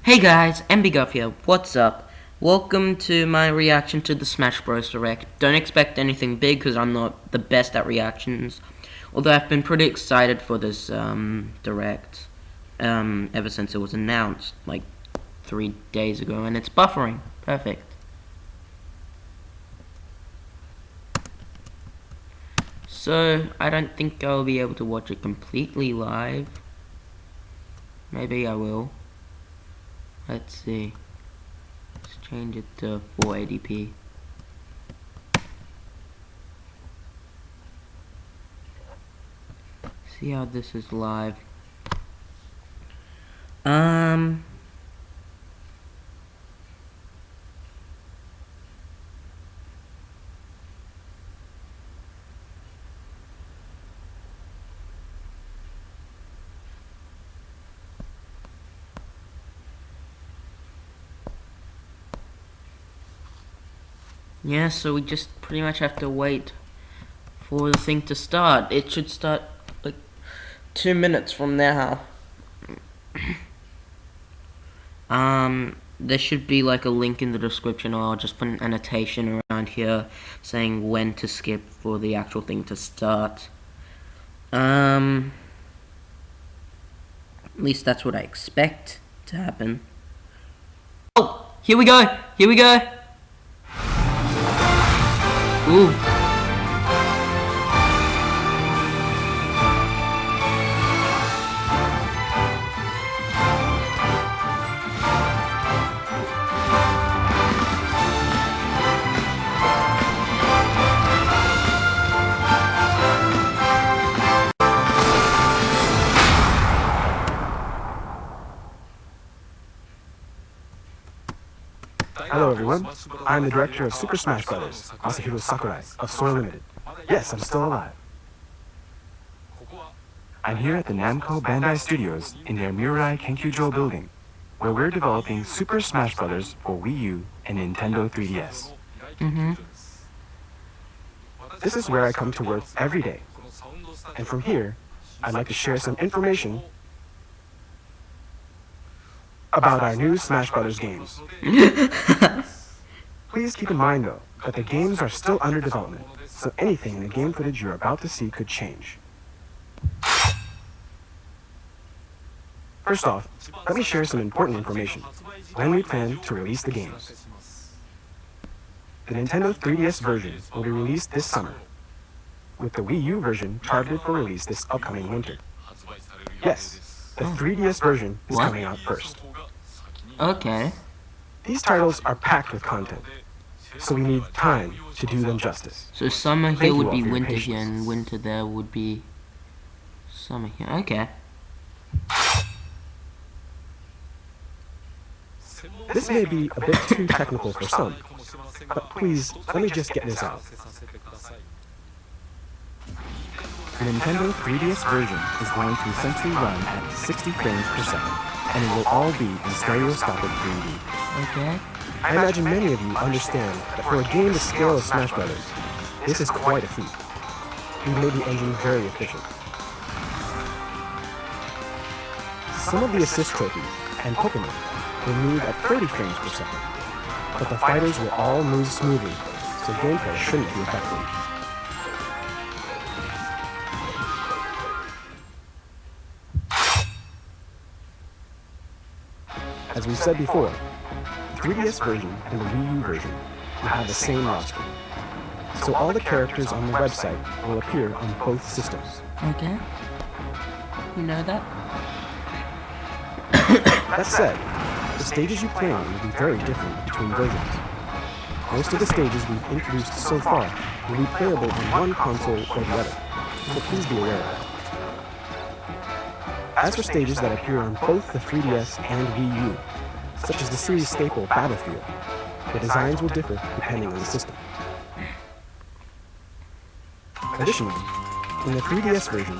Hey guys, MBGuff here, what's up? Welcome to my reaction to the Smash Bros. Direct. Don't expect anything big because I'm not the best at reactions. Although I've been pretty excited for this Direct ever since it was announced, like 3 days ago, and it's buffering. Perfect. So, I don't think I'll be able to watch it completely live. Maybe I will. Let's see. Let's change it to 480p. See how this is live. Yeah, so we just pretty much have to wait for the thing to start. It should start like 2 minutes from now. There should be like a link in the description, or I'll just put an annotation around here saying when to skip for the actual thing to start. At least that's what I expect to happen. Oh, here we go! Here we go! Ooh. Hello everyone, I'm the director of Super Smash Bros., Masahiro Sakurai of Soar Limited. Yes, I'm still alive. I'm here at the Namco Bandai Studios in their Mirai Kenkyujo building, where we're developing Super Smash Bros. For Wii U and Nintendo 3DS. This is where I come to work every day, and from here, I'd like to share some information about our new Smash Bros. Games. Please keep in mind though, that the games are still under development, so anything in the game footage you're about to see could change. First off, let me share some important information when we plan to release the games. The Nintendo 3DS version will be released this summer, with the Wii U version targeted for release this upcoming winter. Yes, the 3DS version is coming out first. Okay. These titles are packed with content, so we need time to do them justice. So summer Thank here you would all be for your winter patience. here, and winter there would be summer here. Okay. This may be a bit too technical for some, but please, let me just get this out. The Nintendo 3DS version is going to essentially run at 60 frames per second, and it will all be in stereoscopic 3D. Okay. I imagine many of you understand that for a game the scale of Smash Bros., this is quite a feat. We've made the engine very efficient. Some of the assist trophies and Pokémon will move at 30 frames per second, but the fighters will all move smoothly, so gameplay shouldn't be affected. As we said before, the 3DS version and the Wii U version will have the same roster, so all the characters on the website will appear on both systems. Okay. You know that? That said, the stages you play on will be very different between versions. Most of the stages we've introduced so far will be playable on one console or the other, so please be aware of that. As for stages that appear on both the 3DS and Wii U, such as the series staple Battlefield, the designs will differ depending on the system. Additionally, in the 3DS version,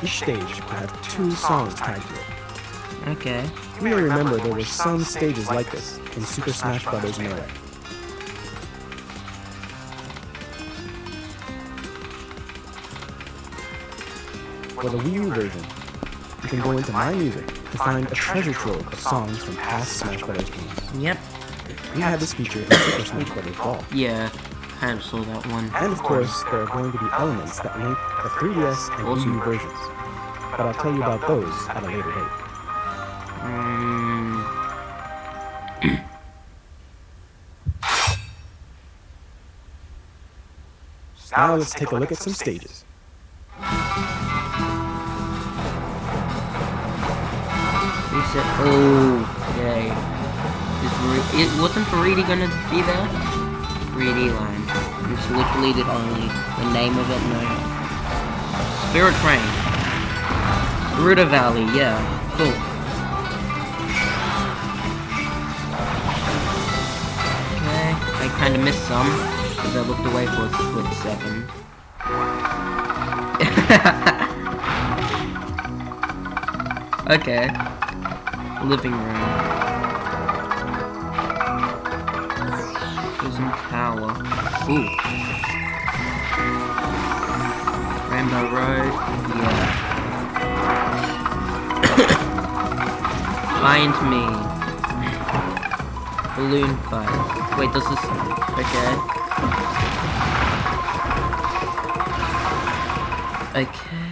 each stage will have 2 songs tied to it. Okay. You may remember there were some stages like this in Super Smash Bros. Melee. For the Wii U version, you can go into My Music to find a treasure trove of songs from past Smash Bros. Games. Yep. We had this feature in Super Smash Bros. Brawl. Yeah, kind of saw that one. And of course, there are going to be elements that link the 3DS and Wii U versions. But I'll tell you about those at a later date. Now let's take a look at some stages. Reset. Okay. It wasn't Faridi gonna be there? 3D line. It's literally the only name of it. No. Spirit Train. Gerudo Valley. Yeah. Cool. Okay. I kind of missed some because I looked away for a split second. Okay. Living room. Prison tower. Ooh. Rainbow Road. Yeah. Find me. Balloon fight. Wait, does this... Okay. Okay.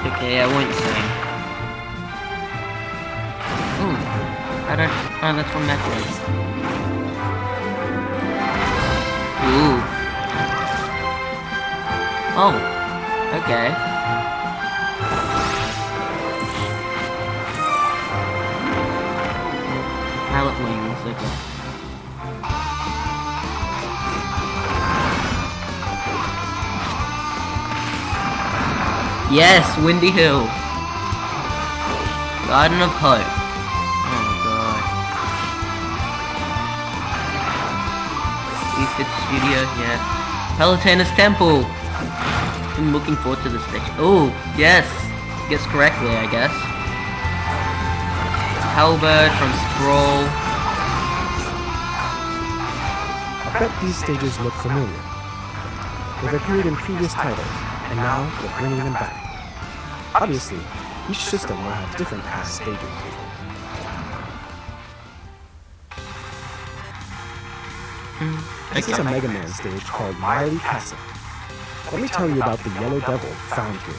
Okay, I won't sing. Ooh. I don't... Oh, that's from Metroid. Ooh. Oh. Okay. Pallet wings, okay. Yes, Windy Hill. Garden of Hope. Oh god. Refit Studio, yeah. Palutena's Temple. I'm looking forward to this stage. Oh, yes. Guessed correctly, I guess. Halberd from Sprawl. I bet these stages look familiar. They've appeared in previous titles, and now we're bringing them back. Obviously, each system will have different past stages. This is a Mega Man stage called Wily Castle. Let me tell you about the Yellow Devil found here.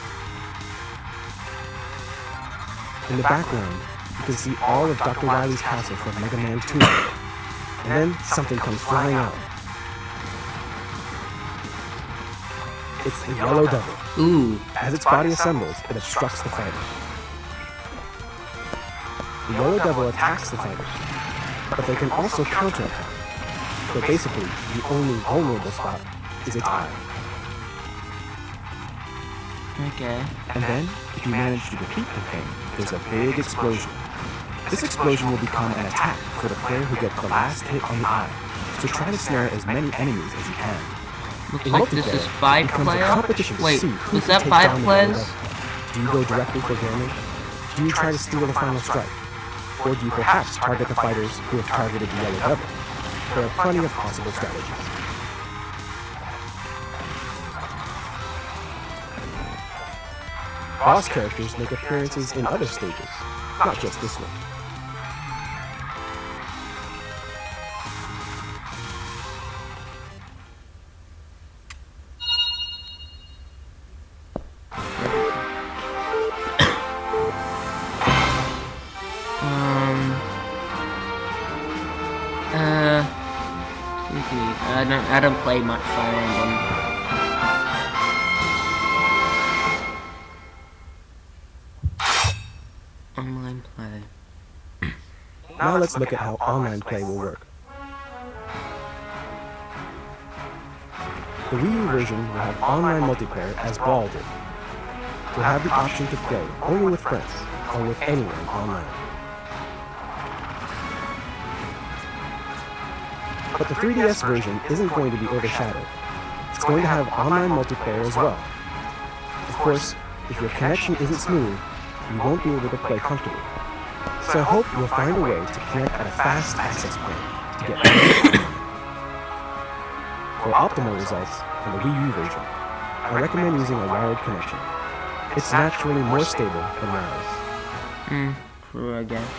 In the background, you can see all of Dr. Wily's castle from Mega Man 2. And then something comes flying out. It's the Yellow Devil. Ooh. As its body assembles, it obstructs the fighters. The Yellow Devil attacks the fighters, but they can also counterattack. So basically, the only vulnerable spot is its eye. Okay. And then, if you manage to defeat the thing, there's a big explosion. This explosion will become an attack for the player who gets the last hit on the eye. So try to snare as many enemies as you can. Looks like this is 5 player? Wait, was that 5 players? Do you go directly for damage? Do you try to steal the final strike? Or do you perhaps target the fighters who have targeted the Yellow Devil? There are plenty of possible strategies. Boss characters make appearances in other stages, not just this one. I don't play much Fire Emblem. Online play. Now let's look at how online play will work. The Wii U version will have online multiplayer as Brawl did. You'll have the option to play only with friends or with anyone online. But the 3DS version isn't going to be overshadowed. It's going to have online multiplayer as well. Of course, if your connection isn't smooth, you won't be able to play comfortably. So I hope you'll find a way to connect at a fast access point to get For optimal results, and the Wii U version. I recommend using a wired connection. It's naturally more stable than wireless. True, I guess.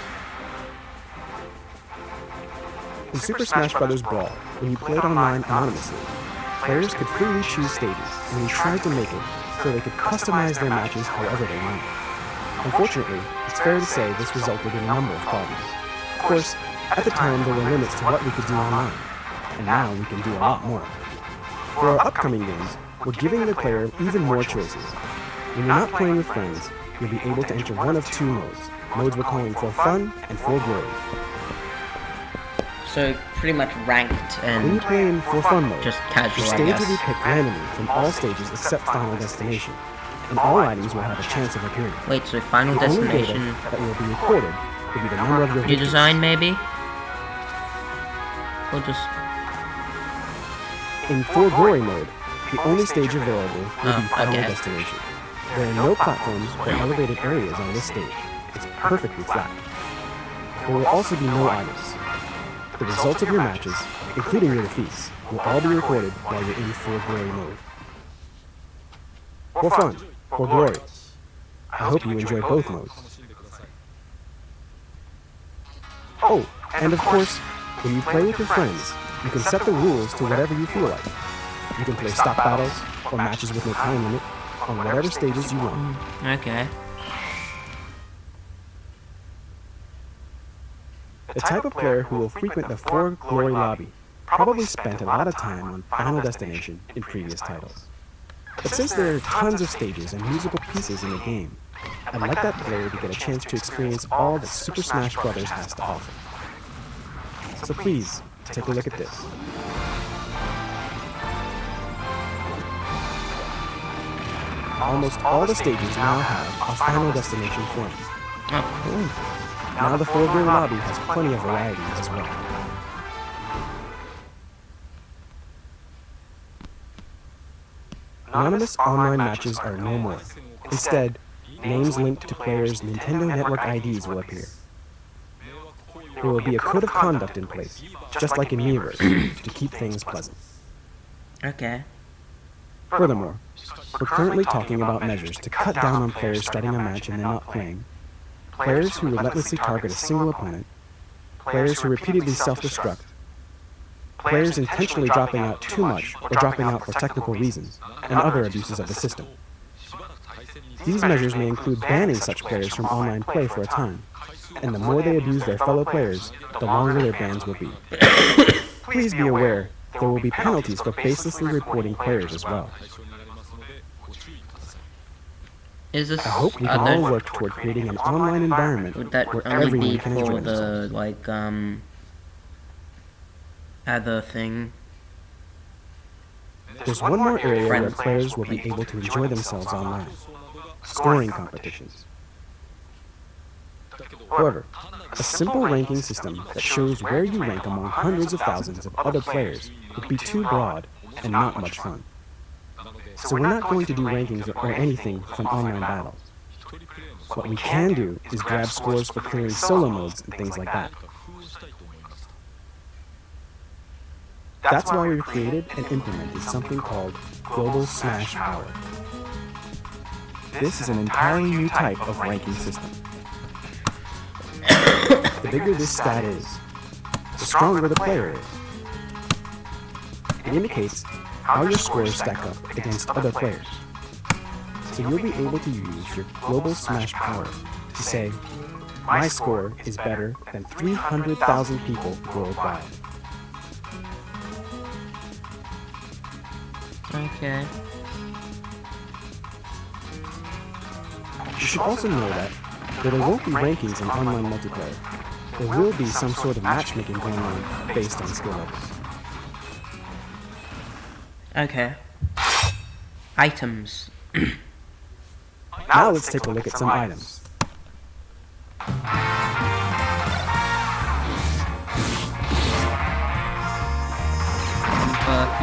In Super Smash Bros. Brawl, when you played online anonymously, players could freely choose stages, and we tried to make it so they could customize their matches however they wanted. Unfortunately, it's fair to say this resulted in a number of problems. Of course, at the time there were limits to what we could do online, and now we can do a lot more. For our upcoming games, we're giving the player even more choices. When you're not playing with friends, you'll be able to enter one of two modes. Modes we're calling For Fun and For Glory. So pretty much ranked When you and play in For Fun mode, just casual, your I stage guess. will be picked randomly from all stages except Final Destination, and all items will have a chance of appearing. Wait, so Final The only data Destination that will be recorded will be the number of your new victories. design, maybe? Or just In For Glory mode, the only stage available will be Final okay. Destination. There are no platforms or elevated areas on this stage. It's perfectly flat. There will also be no items. The results of your matches, including your defeats, will all be recorded while you're in For Glory mode. For fun, for glory. I hope you enjoy both modes. Oh, and of course, when you play with your friends, you can set the rules to whatever you feel like. You can play stop battles or matches with no time limit on whatever stages you want. okay. The type of player who will frequent the For Glory lobby probably spent a lot of time on Final Destination in previous titles. But since there are tons of stages and musical pieces in the game, I'd like that player to get a chance to experience all that Super Smash Bros. Has to offer. So please, take a look at this. Almost all the stages now have a Final Destination form. Oh, cool. Now the For Glory lobby has plenty of variety as well. Anonymous online matches are no more. Instead, names linked to players' Nintendo Network IDs will appear. There will be a code of conduct in place, just like in Miiverse, to keep things pleasant. Okay. Furthermore, we're currently talking about measures to cut down on players starting a match and then not playing, players who relentlessly target a single opponent, players who repeatedly self-destruct, players intentionally dropping out too much or dropping out for technical reasons, and other abuses of the system. These measures may include banning such players from online play for a time, and the more they abuse their fellow players, the longer their bans will be. Please be aware there will be penalties for baselessly reporting players as well. Is this I hope we can all work toward creating an online environment would that where only everyone be can enjoy for themselves. the other thing? There's one more area where players will be able to enjoy themselves online: scoring competitions. However, a simple ranking system that shows where you rank among hundreds of thousands of other players would be too broad and not much fun. So we're not going to do rankings or anything from online battles. What we can do is grab scores for clearing solo modes and things like that. That's why we created and implemented something called Global Smash Power. This is an entirely new type of ranking system. The bigger this stat is, the stronger the player is. It indicates how your scores stack up against other players. So you'll be able to use your Global Smash Power to say, my score is better than 300,000 people worldwide. Okay. You should also know that though there won't be rankings in online multiplayer, there will be some sort of matchmaking going on based on skill levels. Okay. Items. Now let's take a look at some items.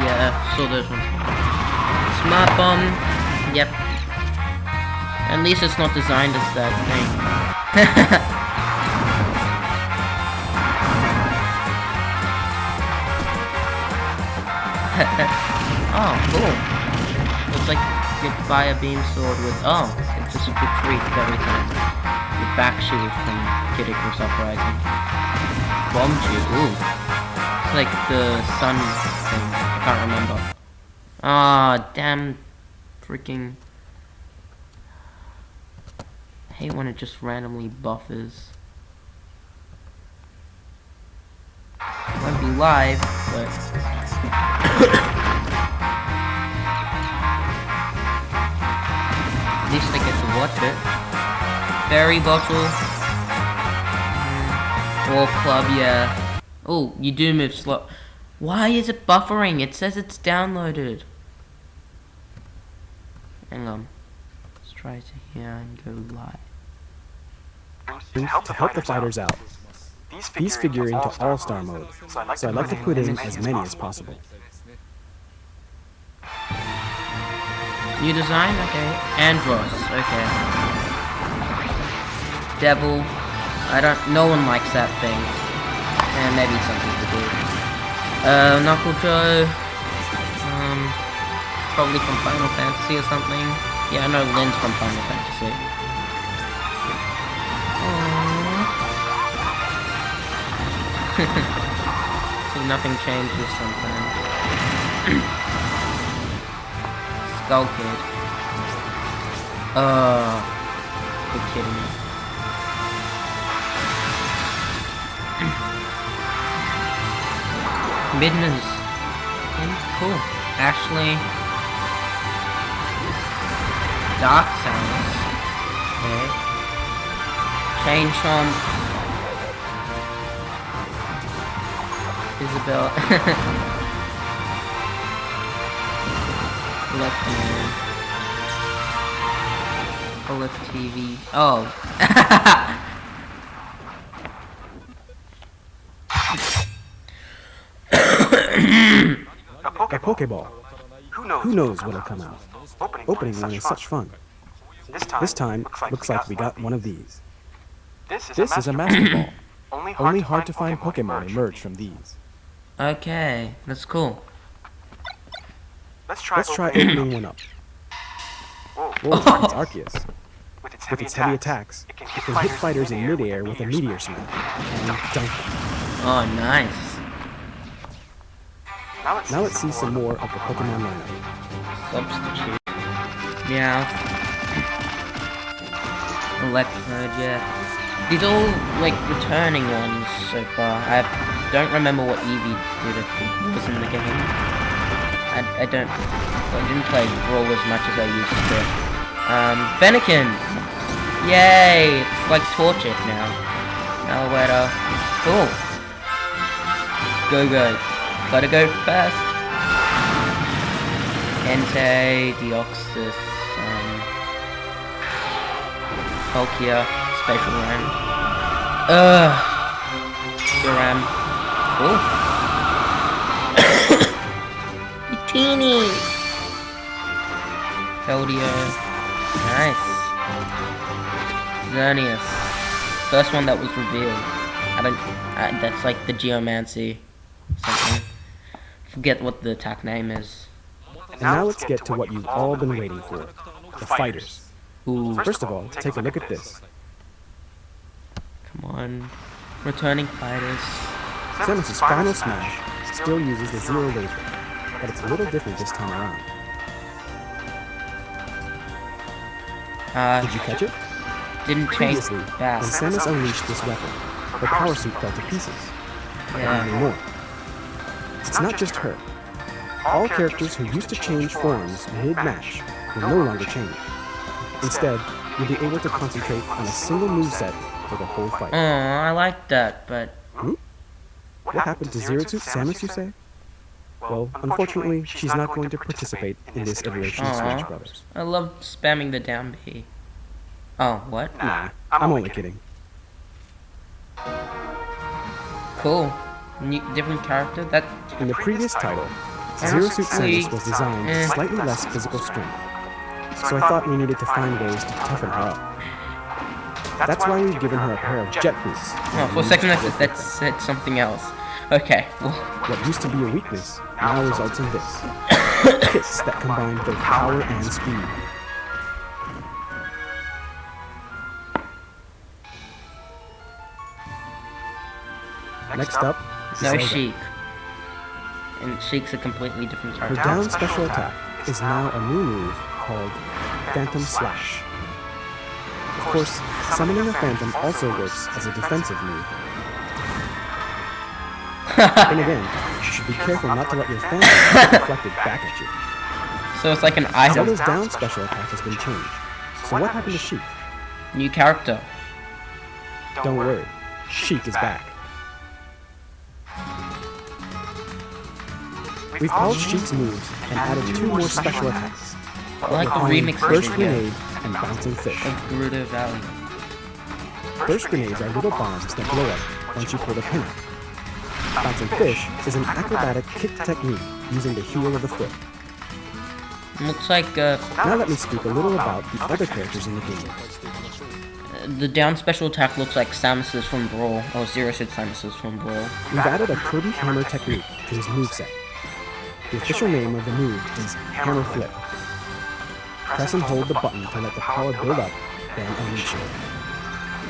Yeah, saw those ones. Smart bomb. Yep. At least it's not designed as that thing. Oh, cool. Looks like you get fire beam sword with, oh, it just retreats everything. The back shield from Kid Icarus Uprising. Bomb shield, ooh. It's like the sun thing, I can't remember. Ah, damn freaking... I hate when it just randomly buffers. It won't be live, but... At least I get to watch it. Berry bottle. Or club, yeah. Oh, you do move slow. Why is it buffering? It says it's downloaded. Hang on. Let's try to here and go live. To help the fighters out, these figure into all-star mode, so I like to put in as many as possible. New design? Okay. Andros. Okay. Devil. No one likes that thing. And maybe some people do. Knuckle Joe. Probably from Final Fantasy or something. Yeah, I know Lynn's from Final Fantasy. See, nothing changes sometimes. Skull Kid. You're kidding me. Midness. Cool. Ashley. Dark Sounds. Okay. Chain Chomp. Isabel. Left Man. Olive TV. Oh. A Pokeball. Who knows what'll come out? Opening one is such fun. This time, looks like we got one of these. This is a Master Ball. Only hard to find Pokemon emerge from these. Okay, that's cool. Let's try opening one up. Whoa, it's Arceus. With its heavy attacks, it can hit fighters in midair with a meteor smash and dunk them. Oh, nice. Now let's see some more of the Pokemon lineup. Substitute. Yeah. Electrode, yeah. These all, like, returning ones so far. I don't remember what Eevee did if it was in the game. I didn't play Brawl as much as I used to. Fennekin! Yay! It's like Torchic now. Alouetta. Cool. Go. Gotta go fast. Entei, Deoxys, Palkia, Special Run. Duram. Cool. Teeny. Keldeo. Nice. Xerneas. First one that was revealed. That's like the Geomancy something. Forget what the attack name is. And now let's get to what you've all been waiting for. The fighters. Ooh. First of all, take a look at this. Come on. Returning fighters. Samus's final smash still uses the Zero Laser, but it's a little different this time around. Did you catch it? Didn't change Previously, when fast. Samus unleashed this weapon, her power suit fell to pieces. But not anymore. It's not just her. All characters who used to change forms mid-match will no longer change. Instead, you'll be able to concentrate on a single moveset for the whole fight. Oh, I like that, but... What happened to Zero Suit Samus, you say? Well, unfortunately, she's not going to participate in this iteration of Smash Brothers. I love spamming the down B. Oh, what? Nah, I'm only kidding. Cool. Different character? That... In the previous title, Zero Suit Samus was designed with slightly less physical strength, so I thought we needed to find ways to toughen her up. That's why we've given her a pair of jet boots. Oh, for a second that said something else. Okay, well... What used to be a weakness now results in this. kicks that combine both power and speed. Next up, No Zelda. Sheik. And Sheik's a completely different Her character. down special attack is now a new move called Phantom Slash. Of course, summoning a phantom also works as a defensive move. Then again, you should be careful not to let your phantom get reflected back at you. So it's like an item. Zelda's down special attack has been changed. So what happened to Sheik? New character. Don't worry, Sheik is back. We've called Sheik's moves and added 2 more special attacks. I like the calling remix Burst video Grenade and Bouncing Fish. of Gerudo Valley. Burst Grenades are little bombs that blow up once you pull the pin out. Bouncing Fish is an acrobatic kick technique using the heel of the foot. Looks like Now let me speak a little about the other characters in the game. the down special attack looks like Samus's from Brawl, or Zero Suit Samus's from Brawl. We've added a Kirby Hammer technique to his moveset. The official name of the move is Hammer Flip. Press and hold the button to let the power build up, then unleash it.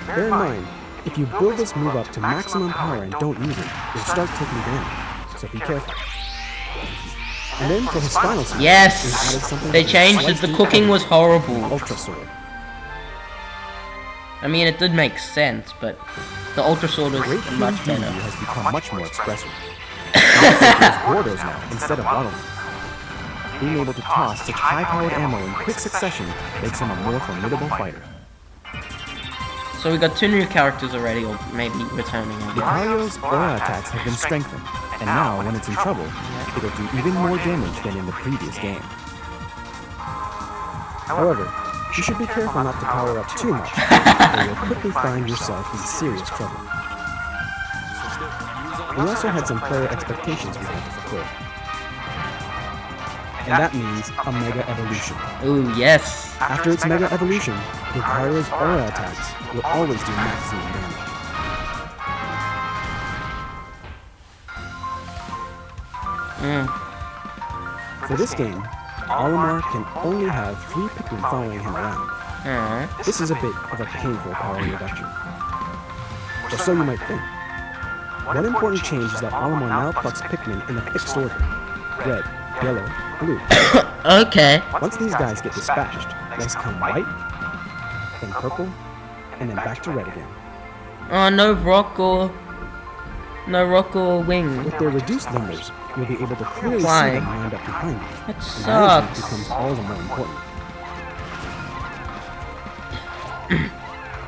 Bear in mind, if you build this move up to maximum power and don't use it, you'll start taking damage, so be careful. And then for his final smash, we've added Yes! something They that is changed it. The slightly cooking was heavy, horrible. Ultra Sword. I mean, it did make sense, but the Ultra Sword Great is much King better. has become much more expressive. Gordos now instead of waddle. Being able to toss such high-powered ammo in quick succession makes him a more formidable fighter. So we got 2 new characters already, or maybe returning, I guess. Lucario's aura attacks have been strengthened, and now when it's in trouble, it'll do even more damage than in the previous game. However, you should be careful not to power up too much, or you'll quickly find yourself in serious trouble. We also had some player expectations we had to fulfill. And that means a Mega Evolution. Ooh, yes! After its Mega Evolution, Lucario's aura attacks will always do maximum damage. For this game, Olimar can only have 3 Pikmin following him around. This is a bit of a painful power reduction. Or so you might think. One important change is that Olimar now plucks Pikmin in a fixed order. Red, yellow, blue. Okay. Once these guys get dispatched, next come white, then purple, and then back to red again. Oh, no rock or wing. With their reduced numbers, you'll be able to clearly see Fly. them lined up behind you. That And management sucks. becomes all the more important.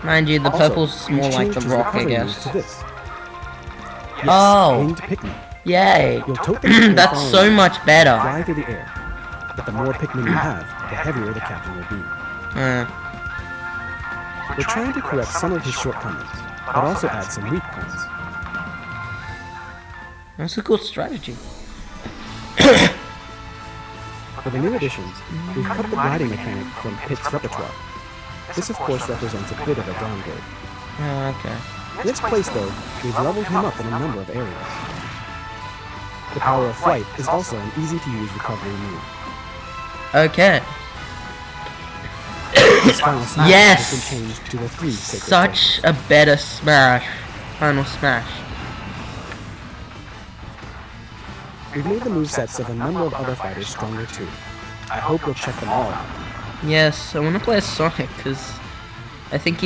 Mind you, the Also, purple's we've more like changed the his rock, I recovery move guess. to this. Yes, Oh. winged Pikmin. Yay! You'll tote the Pikmin That's following so you, much better. fly through the air. But the more Pikmin you have, the heavier the captain will be. We're trying to correct some of his shortcomings, but also add some weak points. That's a good strategy. For the new additions, we've cut the gliding mechanic from Pit's repertoire. This of course represents a bit of a downgrade. Oh, okay. In its place though, we've leveled him up in a number of areas. The power of flight is also an easy to use recovery move. Okay. His final smash Yes! has been changed to the 3 sacred Such a better smash. Final smash. We've made the movesets of a number of other fighters stronger too. I hope you'll check them all out. Yes, I want to play as Sonic, because I think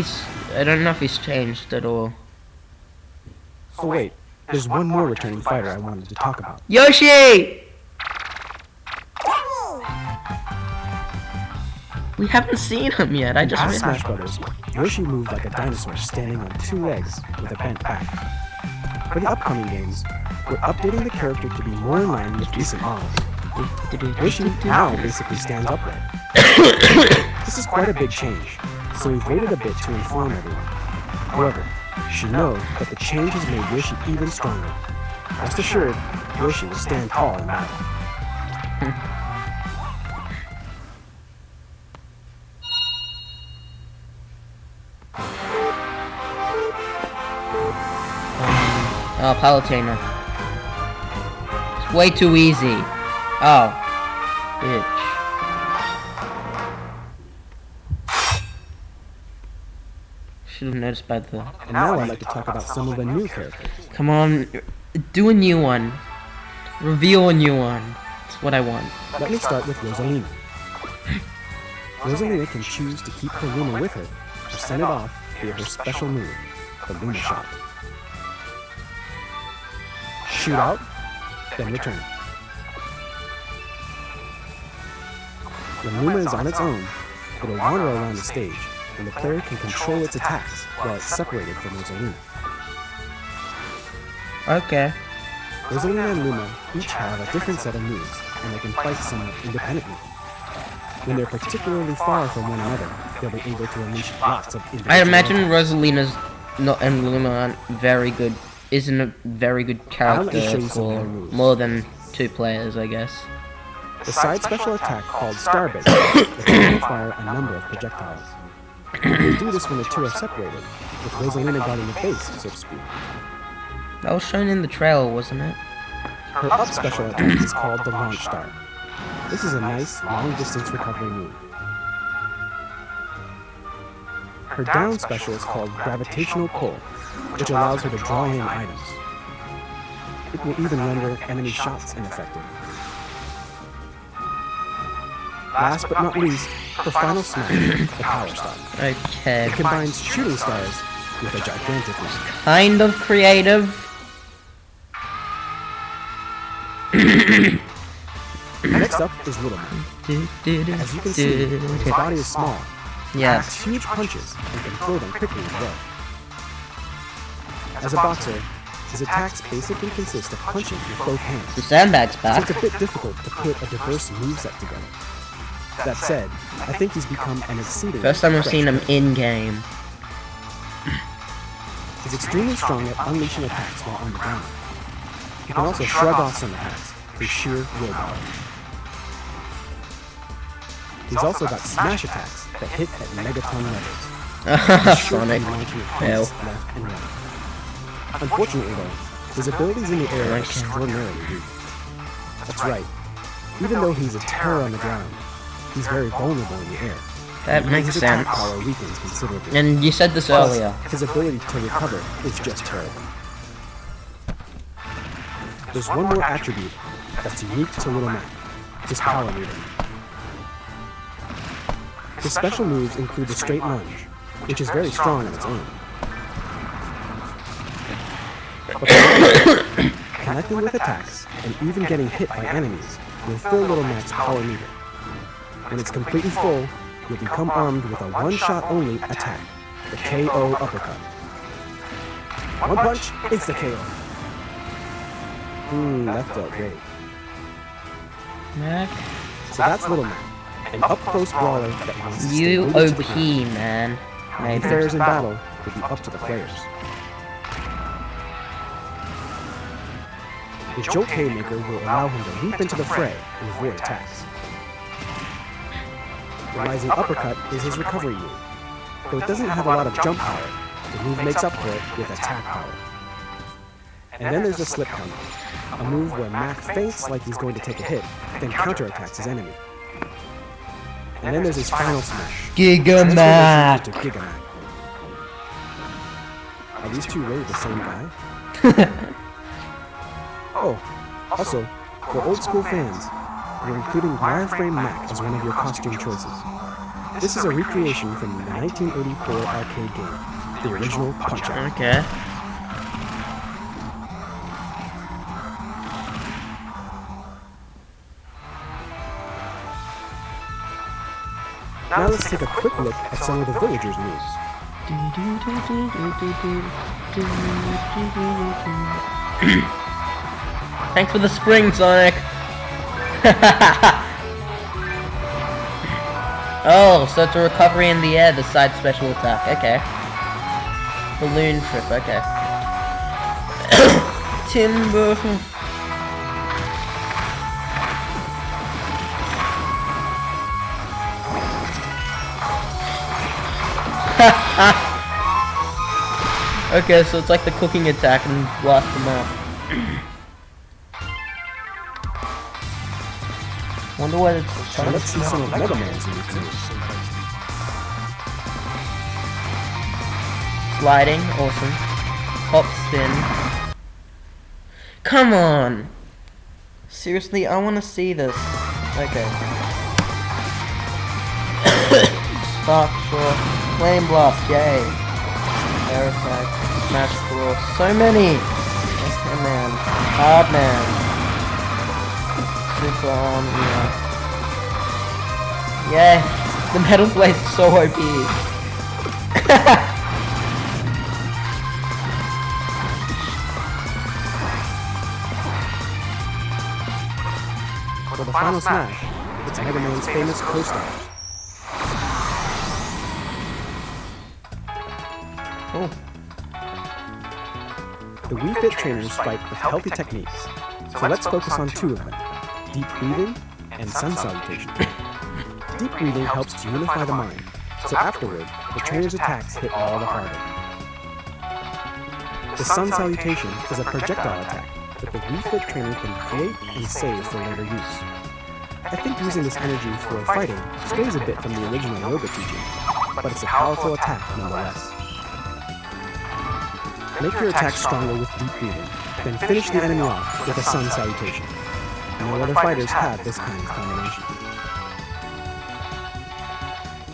I don't know if he's changed at all. Oh wait, there's one more returning fighter I wanted to talk about. Yoshi! We haven't seen him yet, I just As realized. Smash Brothers, Yoshi moved like a dinosaur standing on 2 legs with a bent back. For the upcoming games, we're updating the character to be more in line with recent models. Yoshi now basically stands upright. This is quite a big change, so we've waited a bit to inform everyone. However, you should know that the change has made Yoshi even stronger. Rest assured, Yoshi will stand tall in battle. Oh, Palutena. It's way too easy. Oh. Bitch. Should have noticed by the... And now I'd like to talk about some of the new characters. Come on, do a new one. Reveal a new one. That's what I want. Let me start with Rosalina. Rosalina can choose to keep her Luma with her, or send it off via her special move, the Luma Shot. Shoot out, then return. When Luma is on its own, it will wander around the stage, and the player can control its attacks while it's separated from Rosalina. Okay. Rosalina and Luma each have a different set of moves, and they can fight somewhat independently. When they're particularly far from one another, they'll be able to unleash lots of individual I imagine attacks. Rosalina's not and Luma aren't very good. Isn't a very good I'll let you show character you some of for their moves. more than 2 players, I guess. The side special attack called Starbase will fire a number of projectiles. They do this when the two are separated, with Rosalina guarding the base, so to speak. That was shown in the trailer, wasn't it? Her up special attack is called the Launch Star. This is a nice, long-distance recovery move. Her down special is called Gravitational Pull, which allows her to draw in items. It will even render enemy shots ineffective. Last but not least, her final smash, the Power Star. Okay. It combines shooting stars with a gigantic leap. Kind of creative. Next up is Little Man. As you can see, his body is small, Yeah. packs huge punches, and can throw them quickly as well. As a boxer, his attacks basically consist of punching with both hands, The sandbag's so back. it's a bit difficult to put a diverse moveset together. That said, I think he's become an exceedingly First time I've fresh seen him character. in-game. He's extremely strong at unleashing attacks while on the ground. He can also shrug off some attacks through sheer willpower. He's also got smash attacks that hit at megaton levels. He's sure to Sonic. be launching hits left and right. Unfortunately though, his abilities in the air are extraordinarily weak. That's right. Even though he's a terror on the ground, he's very vulnerable in the air. That And makes his attack sense. power weakens considerably. And you said this Plus, earlier. his ability to recover is just terrible. There's one more attribute that's unique to Little Mac, his power meter. His special moves include the straight lunge, which is very strong on its own. But connecting with attacks and even getting hit by enemies will fill Little Mac's power meter. When it's completely full, you'll become armed with a one-shot only attack, the KO uppercut. One punch, insta-KO. That felt great. Mac, So that's Little Mac, an up-close brawler that wants to stay you rooted to the OP, ground. man. How he Maybe. fares in battle will be up to the players. The Joke Haymaker will allow him to leap into the fray and avoid attacks. The Rising Uppercut is his recovery move. Though it doesn't have a lot of jump power, the move makes up for it with attack power. And then there's the Slip Counter, a move where Mac feints like he's going to take a hit, then counterattacks his enemy. And then there's his final smash. Giga Mac. To Giga Mac. Are these two really the same guy? Oh, also, for old school fans, we're including Wireframe Mac as one of your costume choices. This is a recreation from the 1984 arcade game, the original Punch-Out. Okay. Now let's take a quick look at some of the villagers' moves. Thanks for the spring, Sonic. Oh, so it's a recovery in the air, the side special attack. Okay. Balloon trip. Okay. Timber. Okay, so it's like the cooking attack and blast them off. Wonder what it's Now let's see some of Mega Man's unique moves. Sliding, awesome. Hop spin. Come on! Seriously, I want to see this. Okay. Spark Shot. Flame Blast, yay. Air Attack. Smash Cross. So many! Okay, man. Hard Man. Super Arm, yeah. Yeah, the Metal Blade's so OP. For the final smash, it's Mega Man's famous co-stars. Oh. The Wii Fit trainers fight with healthy techniques, so let's focus on two of them, deep breathing and sun salutation. Deep breathing helps to unify the mind, so afterward, the trainer's attacks hit all the harder. The sun salutation is a projectile attack that the Wii Fit trainer can create and save for later use. I think using this energy for fighting strays a bit from the original yoga teaching, but it's a powerful attack nonetheless. Make your attack stronger with deep breathing, then finish the enemy off with a sun salutation. No other fighters have this kind of combination.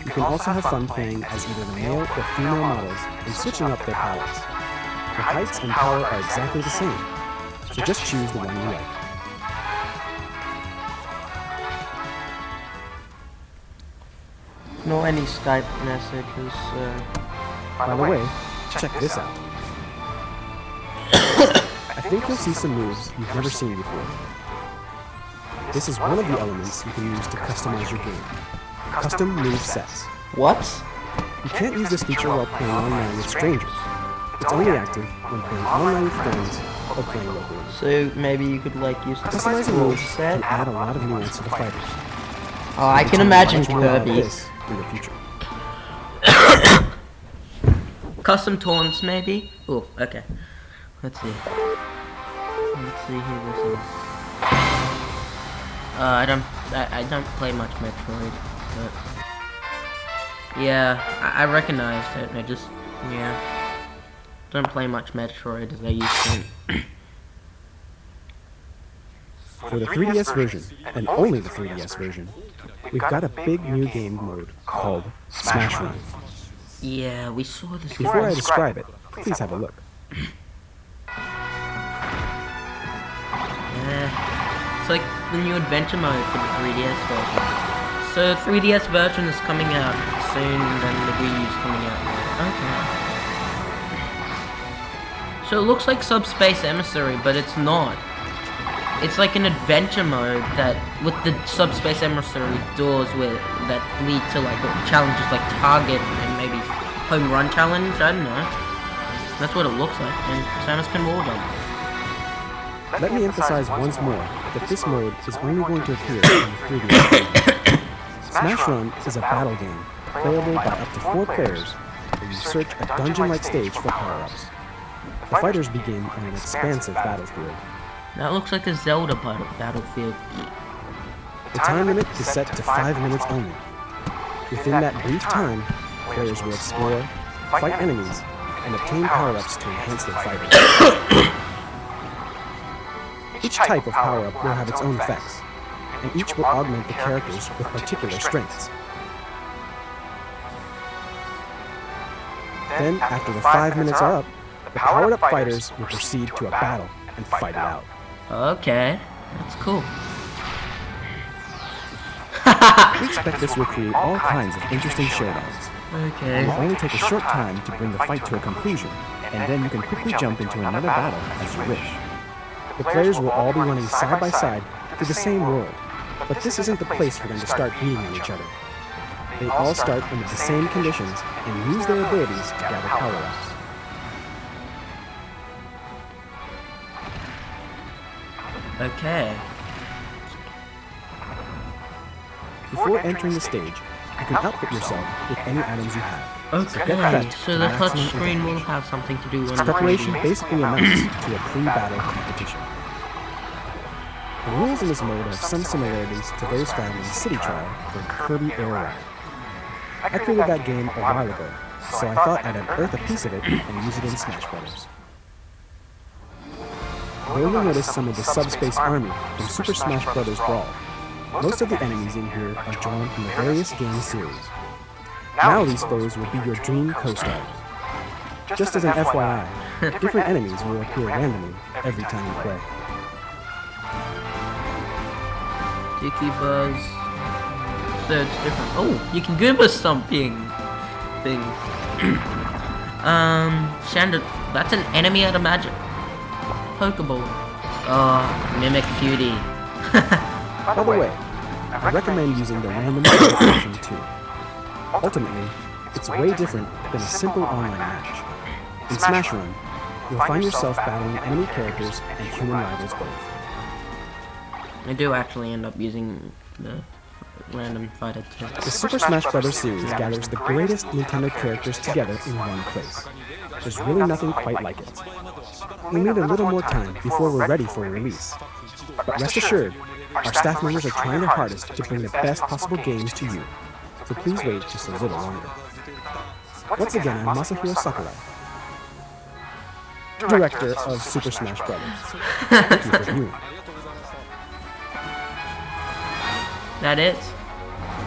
You can also have fun playing as either the male or female models and switching up their powers. The heights and power are exactly the same, so just choose the one you like. No any Skype messages, By the way, check this out. I think you'll see some moves you've never seen before. This is one of the elements you can use to customize your game. Custom move sets. What? You can't use this feature while playing online with strangers. It's only active when playing online with friends or playing locally. So maybe you could like use the Customizing rules moves set? can add a lot of nuance to the fighters. Oh, I can imagine Kirby. This in the future. Custom taunts, maybe? Oh, okay. Let's see. Let's see who this is. I don't play much Metroid, but yeah, I recognized it. I just don't play much Metroid as I used to. For the 3DS version, and only the 3DS version, we've got a big new game mode called Smash Run. Yeah, we saw this. Before I describe it, please have a look. It's like the new adventure mode for the 3DS version. So 3DS version is coming out soon, then the Wii U's coming out later. Okay. So it looks like Subspace Emissary, but it's not. It's like an adventure mode that, with the Subspace Emissary doors that lead to like challenges like Target and maybe Home Run Challenge, I don't know. That's what it looks like, and Samus can wall jump. Let me emphasize once more that this mode is only going to appear in the 3DS version. Smash Run is a battle game, playable by up to 4 players, where you search a dungeon-like stage for power-ups. The fighters begin on an expansive battlefield. That looks like a Zelda battlefield. The time limit is set to 5 minutes only. Within that brief time, players will explore, fight enemies, and obtain power-ups to enhance their fighting. Each type of power-up will have its own effects, and each will augment the characters with particular strengths. Then, after the 5 minutes are up, the powered-up fighters will proceed to a battle and fight it out. Okay, that's cool. We expect this will create all kinds of interesting showdowns. Okay. It will only take a short time to bring the fight to a conclusion, and then you can quickly jump into another battle as you wish. The players will all be running side by side through the same world, but this isn't the place for them to start beating on each other. They all start under the same conditions and use their abilities to gather power-ups. Okay. Before entering the stage, you can outfit yourself with any items you have. Okay, so the touch screen will have something to do with Preparation basically amounts to a pre-battle competition. The rules in this mode have some similarities to those found in City Trial for Kirby Air Ride. I created that game a while ago, so I thought I'd unearth a piece of it and use it in Smash Bros. Though you'll notice some of the Subspace Army from Super Smash Bros. Brawl, most of the enemies in here are drawn from the various game series. Now these foes will be your dream co-stars. Just as an FYI, different enemies will appear randomly every time you play. Dicky Buzz. So it's different. Oh, you can give us something. Things. Shanda. That's an enemy out of magic. Pokeball. Oh, Mimic Cutie. By the way, I recommend using the random function too. Ultimately, it's way different than a simple online match. In Smash Run, you'll find yourself battling enemy characters and human rivals both. I do actually end up using the random fighter too. The Super Smash Bros. Series gathers the greatest Nintendo characters together in one place. There's really nothing quite like it. We need a little more time before we're ready for a release. But rest assured, our staff members are trying their hardest to bring the best possible games to you. So please wait just a little longer. Once again, I'm Masahiro Sakurai, director of Super Smash Bros. Thank you for viewing. That it?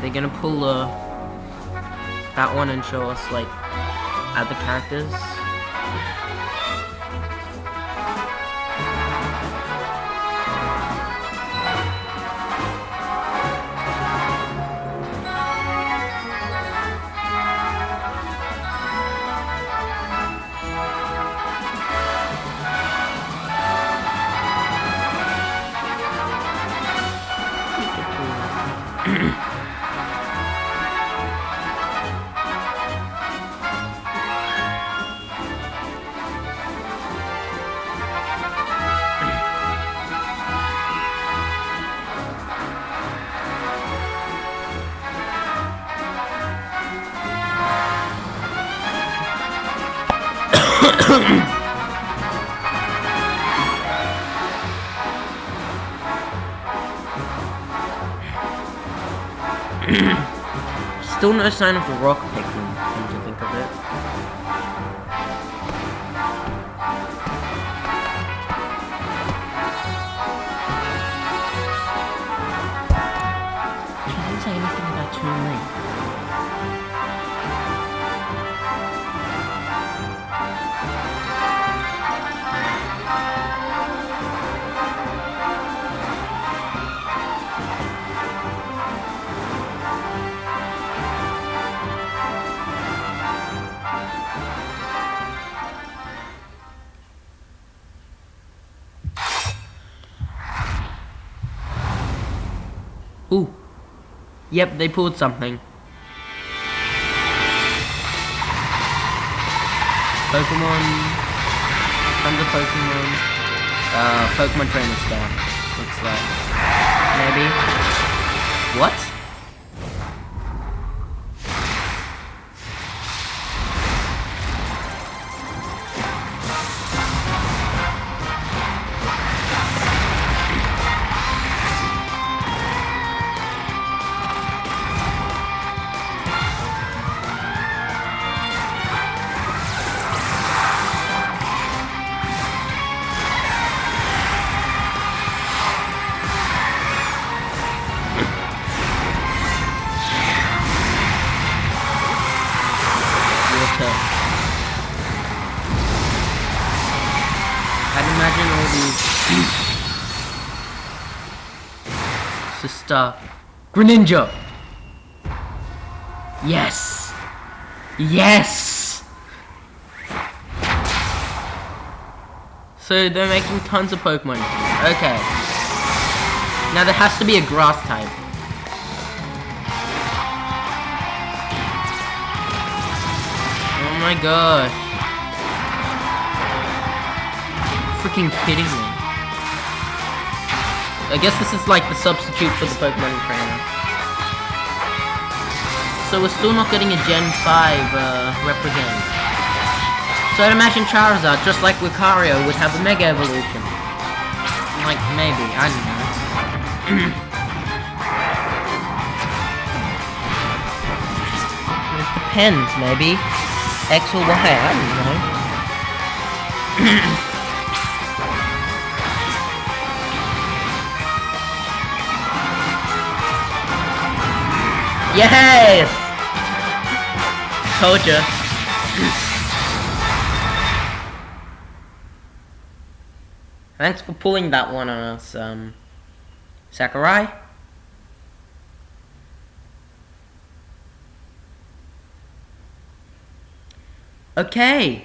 They're gonna pull that one and show us like other characters. Still no sign of the rock Pikmin, come to think of it. She didn't say anything about Toon Link. Ooh. Yep, they pulled something. Pokémon. Tons of Pokémon. Pokémon trainer stuff. Looks like. Maybe. What? I'd imagine all these Sister Greninja. Yes. Yes. So they're making tons of Pokemon. Okay. Now there has to be a grass type. Oh my gosh. Freaking kidding me. I guess this is like the substitute for the Pokemon trainer. So we're still not getting a Gen 5 represent. So I'd imagine Charizard, just like Lucario, would have a Mega Evolution. Like, maybe, I don't know. It depends, maybe. X or Y, I don't know. Yes! Told ya. Thanks for pulling that one on us, Sakurai. Okay.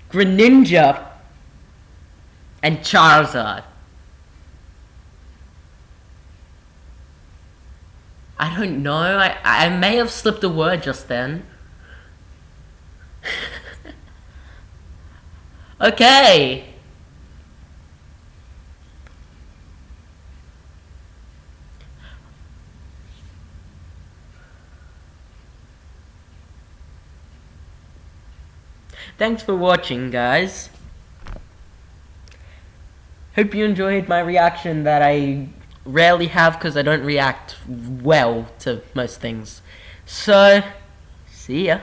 Greninja and Charizard. I don't know. I may have slipped a word just then. Okay. Thanks for watching, guys. Hope you enjoyed my reaction that I rarely have because I don't react well to most things. So, see ya.